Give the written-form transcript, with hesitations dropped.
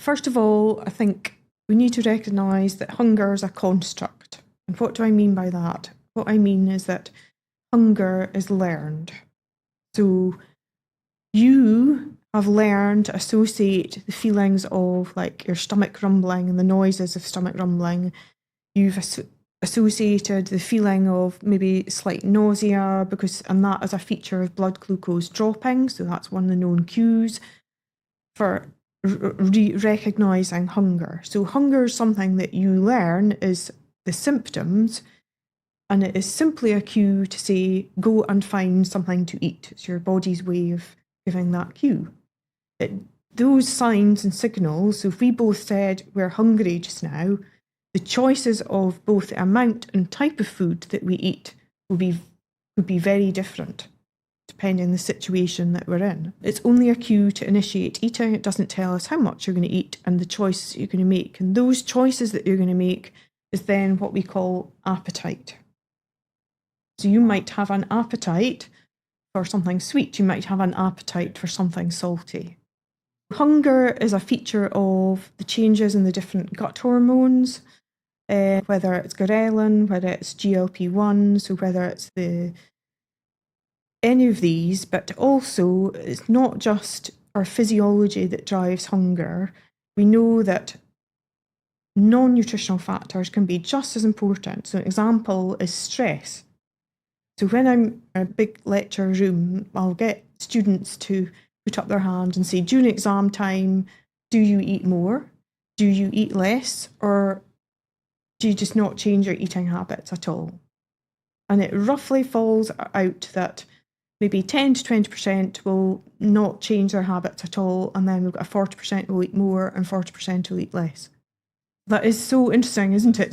First of all, I think we need to recognise that hunger is a construct. And what do I mean by that? What I mean is that hunger is learned. So you have learned to associate the feelings of like your stomach rumbling and the noises of stomach rumbling. You've associated the feeling of maybe slight nausea and that is a feature of blood glucose dropping. So that's one of the known cues for recognising hunger. So hunger is something that you learn is the symptoms, and it is simply a cue to say, go and find something to eat. It's your body's way of giving that cue. Those signs and signals, so if we both said we're hungry just now, the choices of both the amount and type of food that we eat would be very different depending on the situation that we're in. It's only a cue to initiate eating. It doesn't tell us how much you're going to eat and the choices you're going to make. And those choices that you're going to make is then what we call appetite. So you might have an appetite for something sweet. You might have an appetite for something salty. Hunger is a feature of the changes in the different gut hormones, whether it's ghrelin, whether it's GLP-1, so whether it's any of these, but also it's not just our physiology that drives hunger. We know that non-nutritional factors can be just as important. So an example is stress. So when I'm in a big lecture room, I'll get students to put up their hand and say, during exam time, do you eat more? Do you eat less? Or do you just not change your eating habits at all? And it roughly falls out that maybe 10 to 20% will not change their habits at all, and then we've got a 40% will eat more and 40% will eat less. That is so interesting, isn't it?